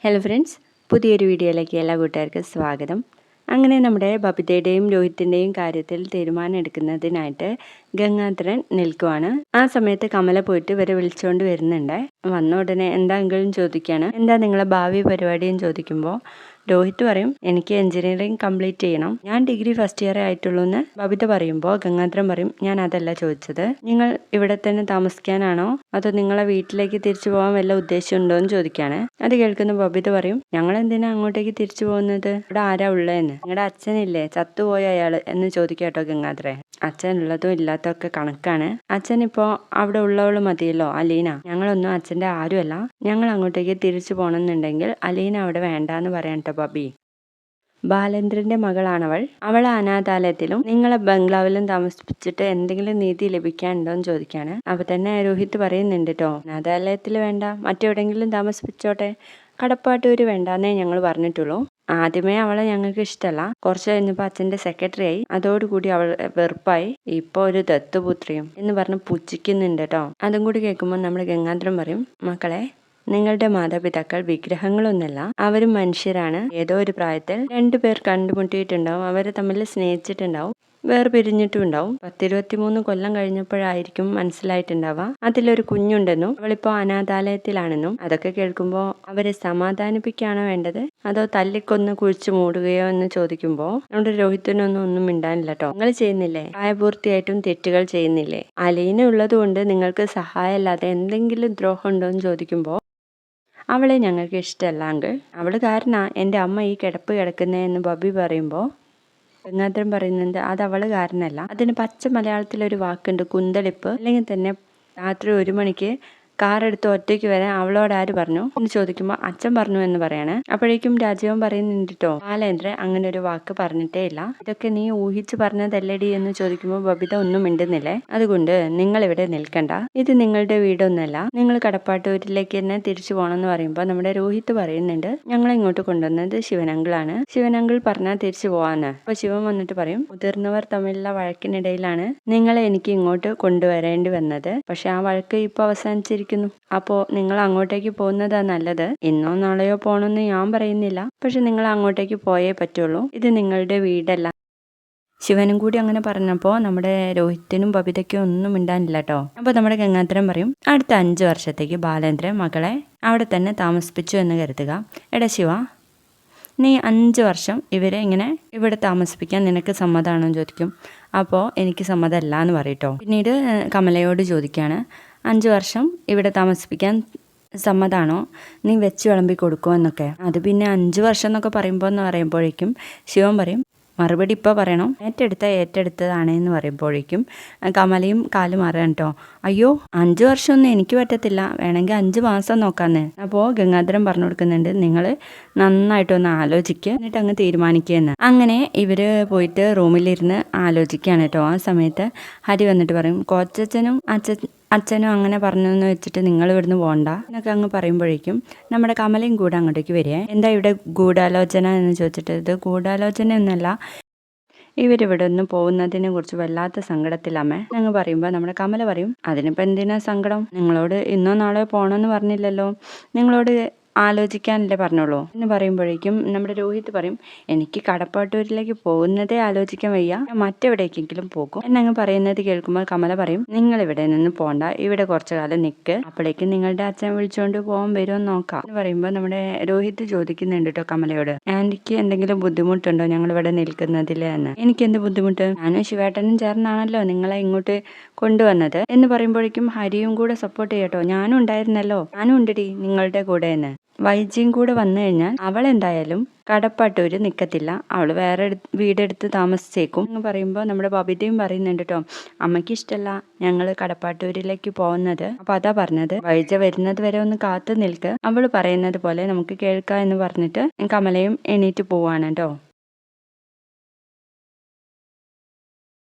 Hello friends, പുതിയൊരു വീഡിയോയിലേക്ക് എല്ലാ കൂട്ടുകാർക്കും സ്വാഗതം. അങ്ങനെ നമ്മുടെ ബബിതയുടെയും രോഹിത്തിൻ്റെയും കാര്യത്തിൽ തീരുമാനം എടുക്കുന്നതിനായിട്ട് ഗംഗാധരൻ നിൽക്കുവാണ്. ആ സമയത്ത് കമല പോയിട്ട് ഇവരെ വിളിച്ചുകൊണ്ട് വരുന്നുണ്ട്. വന്ന ഉടനെ എന്താണെങ്കിലും ചോദിക്കുകയാണ്, എന്താ നിങ്ങളെ ഭാവി പരിപാടിയും ചോദിക്കുമ്പോൾ രോഹിത് പറയും, എനിക്ക് എഞ്ചിനീയറിംഗ് കംപ്ലീറ്റ് ചെയ്യണം, ഞാൻ ഡിഗ്രി ഫസ്റ്റ് ഇയർ ആയിട്ടുള്ളൂ എന്ന് ബബിത പറയുമ്പോൾ ഗംഗാധരൻ പറയും, ഞാൻ അതല്ല ചോദിച്ചത്, നിങ്ങൾ ഇവിടെ തന്നെ താമസിക്കാനാണോ അതോ നിങ്ങളെ വീട്ടിലേക്ക് തിരിച്ചു പോകാൻ വല്ല ഉദ്ദേശമുണ്ടോ എന്ന് ചോദിക്കുകയാണ്. അത് കേൾക്കുന്ന ബബിത പറയും, ഞങ്ങൾ എന്തിനാ അങ്ങോട്ടേക്ക് തിരിച്ചു പോകുന്നത്, ഇവിടെ ആരാ ഉള്ളതെന്ന്, നിങ്ങളുടെ അച്ഛനില്ലേ, ചത്തുപോയ അയാള് എന്ന് ചോദിക്കാട്ടോ ഗംഗാധരൻ. അച്ഛൻ ഉള്ളതും ഇല്ലാത്തതൊക്കെ കണക്കാണ്, അച്ഛൻ ഇപ്പോൾ അവിടെ ഉള്ളവള് മതിയല്ലോ അലീന, ഞങ്ങളൊന്നും അച്ഛൻ്റെ ആരുമല്ല, ഞങ്ങൾ അങ്ങോട്ടേക്ക് തിരിച്ചു പോകണമെന്നുണ്ടെങ്കിൽ അലീന അവിടെ വേണ്ടാന്ന് പറയാൻ കേട്ടോ ബബി. ബാലേന്ദ്രന്റെ മകളാണവൾ, അവളെ അനാഥാലയത്തിലും നിങ്ങളെ ബംഗ്ലാവിലും താമസിപ്പിച്ചിട്ട് എന്തെങ്കിലും നീതി ലഭിക്കാനുണ്ടോ എന്ന് ചോദിക്കാണ്. അപ്പൊ തന്നെ രോഹിത് പറയുന്നുണ്ട് കേട്ടോ, അനാഥാലയത്തിൽ വേണ്ട, മറ്റെവിടെങ്കിലും താമസിപ്പിച്ചോട്ടെ, കടപ്പാട്ടൂര് വേണ്ടാന്നേ ഞങ്ങൾ പറഞ്ഞിട്ടുള്ളൂ. ആദ്യമേ അവളെ ഞങ്ങൾക്ക് ഇഷ്ടമല്ല, കുറച്ച് കഴിഞ്ഞപ്പോൾ അച്ഛൻ്റെ സെക്രട്ടറി ആയി, അതോടുകൂടി അവൾ വെറുപ്പായി, ഇപ്പോൾ ഒരു ദത്തുപുത്രിയും എന്ന് പറഞ്ഞ് പുച്ഛിക്കുന്നുണ്ട് കേട്ടോ. അതും കൂടി കേൾക്കുമ്പോൾ നമ്മുടെ ഗംഗാധരൻ പറയും, മക്കളെ, നിങ്ങളുടെ മാതാപിതാക്കൾ വിഗ്രഹങ്ങളൊന്നല്ല, അവരും മനുഷ്യരാണ്. ഏതോ ഒരു പ്രായത്തിൽ രണ്ടുപേർ കണ്ടുമുട്ടിയിട്ടുണ്ടാവും, അവരെ തമ്മിൽ സ്നേഹിച്ചിട്ടുണ്ടാവും, വേർപിരിഞ്ഞിട്ടും ഉണ്ടാവും. 10-23 കൊല്ലം കഴിഞ്ഞപ്പോഴായിരിക്കും മനസ്സിലായിട്ടുണ്ടാവുക അതിലൊരു കുഞ്ഞുണ്ടെന്നും അവളിപ്പോൾ അനാഥാലയത്തിലാണെന്നും. അതൊക്കെ കേൾക്കുമ്പോൾ അവരെ സമാധാനിപ്പിക്കുകയാണോ വേണ്ടത് അതോ തല്ലിക്കൊന്ന് കുഴിച്ചു മൂടുകയോ എന്ന് ചോദിക്കുമ്പോൾ നമ്മുടെ രോഹിത്തിനൊന്നും മിണ്ടാനില്ല കേട്ടോ. നിങ്ങൾ ചെയ്യുന്നില്ലേ, പ്രായപൂർത്തിയായിട്ടും തെറ്റുകൾ ചെയ്യുന്നില്ലേ, അലീന ഉള്ളത് കൊണ്ട് നിങ്ങൾക്ക് സഹായമല്ലാതെ എന്തെങ്കിലും ദ്രോഹം ഉണ്ടോ എന്ന് ചോദിക്കുമ്പോൾ അവളെ ഞങ്ങൾക്ക് ഇഷ്ടമല്ല അങ്കിൾ, അവള് കാരണ എൻ്റെ അമ്മ ഈ കിടപ്പ് കിടക്കുന്നതെന്ന് ബബി പറയുമ്പോൾ ഗംഗാധരൻ പറയുന്നുണ്ട്, അത് അവള് കാരണമല്ല, അതിന് പച്ച മലയാളത്തിലൊരു വാക്കുണ്ട്, കുന്തളിപ്പ്. അല്ലെങ്കിൽ തന്നെ രാത്രി 1 മണിക്ക് കാർ എടുത്ത് ഒറ്റയ്ക്ക് വരാൻ അവളോട് ആര് പറഞ്ഞു എന്ന് ചോദിക്കുമ്പോൾ അച്ഛൻ പറഞ്ഞു എന്ന് പറയാണ്. അപ്പോഴേക്കും രാജീവൻ പറയുന്നുണ്ട് കേട്ടോ, ബാലേന്ദ്രൻ അങ്ങനെ ഒരു വാക്ക് പറഞ്ഞിട്ടേ ഇല്ല, ഇതൊക്കെ നീ ഊഹിച്ച് പറഞ്ഞതല്ലടി എന്ന് ചോദിക്കുമ്പോൾ ബബിത ഒന്നും മിണ്ടുന്നില്ലേ. അതുകൊണ്ട് നിങ്ങൾ ഇവിടെ നിൽക്കണ്ട, ഇത് നിങ്ങളുടെ വീടൊന്നല്ല, നിങ്ങൾ കടപ്പാട്ടൂരിലേക്ക് തന്നെ തിരിച്ചു പോകണമെന്ന് പറയുമ്പോൾ നമ്മുടെ രോഹിത് പറയുന്നുണ്ട്, ഞങ്ങളെ ഇങ്ങോട്ട് കൊണ്ടുവന്നത് ശിവനങ്കിളാണ്, ശിവനങ്കിൾ പറഞ്ഞാൽ തിരിച്ചു പോവാന്ന്. അപ്പൊ ശിവൻ വന്നിട്ട് പറയും, മുതിർന്നവർ തമ്മിലുള്ള വഴക്കിനിടയിലാണ് നിങ്ങളെ എനിക്ക് ഇങ്ങോട്ട് കൊണ്ടുവരേണ്ടി വന്നത്, പക്ഷെ ആ വഴക്ക് ഇപ്പൊ അവസാനിച്ചിരിക്കുന്നു, അപ്പോൾ നിങ്ങൾ അങ്ങോട്ടേക്ക് പോകുന്നതാ നല്ലത്. ഇന്നോ നാളെയോ പോകണമെന്ന് ഞാൻ പറയുന്നില്ല, പക്ഷെ നിങ്ങൾ അങ്ങോട്ടേക്ക് പോയേ പറ്റുള്ളൂ, ഇത് നിങ്ങളുടെ വീടല്ല. ശിവനും കൂടി അങ്ങനെ പറഞ്ഞപ്പോൾ നമ്മുടെ രോഹിത്തിനും ബബിതയ്ക്കും ഒന്നും മിണ്ടാനില്ല കേട്ടോ. അപ്പോൾ നമ്മുടെ ഗംഗാധരൻ പറയും, അടുത്ത 5 വർഷത്തേക്ക് ബാലേന്ദ്രൻ മകളെ അവിടെ തന്നെ താമസിപ്പിച്ചു എന്ന് കരുതുക. എടാ ശിവ, നീ 5 വർഷം ഇവരെ ഇങ്ങനെ ഇവിടെ താമസിപ്പിക്കാൻ നിനക്ക് സമ്മതമാണോ എന്ന് ചോദിക്കും. അപ്പോൾ എനിക്ക് സമ്മതമല്ല എന്ന് പറയട്ടോ. പിന്നീട് കമലയോട് ചോദിക്കുകയാണ്, 5 വർഷം ഇവിടെ താമസിപ്പിക്കാൻ സമ്മതമാണോ, നീ വെച്ച് വിളമ്പി കൊടുക്കുമോ എന്നൊക്കെ. അത് പിന്നെ 5 വർഷം എന്നൊക്കെ പറയുമ്പോഴേക്കും ശിവൻ പറയും, മറുപടി ഇപ്പോൾ പറയണം, ഏറ്റെടുത്തതാണ് എന്ന് പറയുമ്പോഴേക്കും കമലയും കാല് മാറാൻ കേട്ടോ. അയ്യോ, 5 വർഷമൊന്നും എനിക്ക് പറ്റത്തില്ല, വേണമെങ്കിൽ 5 മാസം നോക്കാന്ന്. അപ്പോൾ ഗംഗാധരൻ പറഞ്ഞു കൊടുക്കുന്നുണ്ട്, നിങ്ങൾ നന്നായിട്ടൊന്ന് ആലോചിക്കുക, എന്നിട്ട് അങ്ങ് തീരുമാനിക്കുകയെന്ന്. അങ്ങനെ ഇവര് പോയിട്ട് റൂമിലിരുന്ന് ആലോചിക്കുകയാണ് കേട്ടോ. ആ സമയത്ത് ഹരി വന്നിട്ട് പറയും, കോച്ചച്ഛനും അച്ഛനും അങ്ങനെ പറഞ്ഞു എന്ന് വെച്ചിട്ട് നിങ്ങൾ ഇവിടുന്ന് പോകണ്ട എന്നൊക്കെ അങ്ങ് പറയുമ്പോഴേക്കും നമ്മുടെ കമലയും കൂടെ അങ്ങോട്ടേക്ക് വരിക. എന്താ ഇവിടെ ഗൂഢാലോചന എന്ന് ചോദിച്ചിട്ട്, ഇത് ഗൂഢാലോചന ഒന്നല്ല, ഇവരിവിടെ ഒന്ന് പോകുന്നതിനെ കുറിച്ച് വല്ലാത്ത സങ്കടത്തിലമ്മേ ഞങ്ങൾ പറയുമ്പോൾ നമ്മുടെ കമല പറയും, അതിനിപ്പോൾ എന്തിനാ സങ്കടം, നിങ്ങളോട് ഇന്നോ നാളെയോ പോകണമെന്ന് പറഞ്ഞില്ലല്ലോ, നിങ്ങളോട് ആലോചിക്കാനല്ലേ പറഞ്ഞോളൂ എന്ന് പറയുമ്പോഴേക്കും നമ്മുടെ രോഹിത് പറയും, എനിക്ക് കടപ്പാട്ടൂരിലേക്ക് പോകുന്നതേ ആലോചിക്കാൻ വയ്യ, മറ്റെവിടേക്കെങ്കിലും പോകും എന്നങ്ങ് പറയുന്നത് കേൾക്കുമ്പോൾ കമല പറയും, നിങ്ങൾ ഇവിടെ നിന്ന് പോണ്ട, ഇവിടെ കുറച്ചു കാലം നിൽക്ക്, അപ്പോഴേക്കും നിങ്ങളുടെ അച്ഛൻ വിളിച്ചുകൊണ്ട് പോകാൻ വരുമോ നോക്കാം എന്ന് പറയുമ്പോൾ നമ്മുടെ രോഹിത് ചോദിക്കുന്നുണ്ട് കേട്ടോ കമലയോട്, ആന്റിക്ക് എന്തെങ്കിലും ബുദ്ധിമുട്ടുണ്ടോ ഞങ്ങൾ ഇവിടെ നിൽക്കുന്നതിൽ എന്ന്. എനിക്ക് എന്ത് ബുദ്ധിമുട്ട്, ഞാനും ശിവേട്ടനും ചേർന്നാണല്ലോ നിങ്ങളെ ഇങ്ങോട്ട് കൊണ്ടുവന്നത് എന്ന് പറയുമ്പോഴേക്കും ഹരിയും കൂടെ സപ്പോർട്ട് ചെയ്യട്ടോ, ഞാനും ഉണ്ടായിരുന്നല്ലോ, ഞാനും ഉണ്ടടി നിങ്ങളുടെ കൂടെ എന്ന്. വൈജിയും കൂടെ വന്നു കഴിഞ്ഞാൽ അവൾ എന്തായാലും കടപ്പാട്ടൂര് നിൽക്കത്തില്ല, അവൾ വേറെ വീടെടുത്ത് താമസിച്ചേക്കും എന്ന് പറയുമ്പോൾ നമ്മുടെ ബബിതയും പറയുന്നുണ്ട് കേട്ടോ, അമ്മയ്ക്ക് ഇഷ്ടമല്ല ഞങ്ങൾ കടപ്പാട്ടൂരിലേക്ക് പോകുന്നത്, അപ്പൊ അതാ പറഞ്ഞത് വൈജ വരുന്നത് വരെ ഒന്ന് കാത്തു നിൽക്ക്, അവൾ പറയുന്നത് പോലെ നമുക്ക് കേൾക്കാം എന്ന് പറഞ്ഞിട്ട് കമലയും എണീറ്റ് പോവാണ് കേട്ടോ.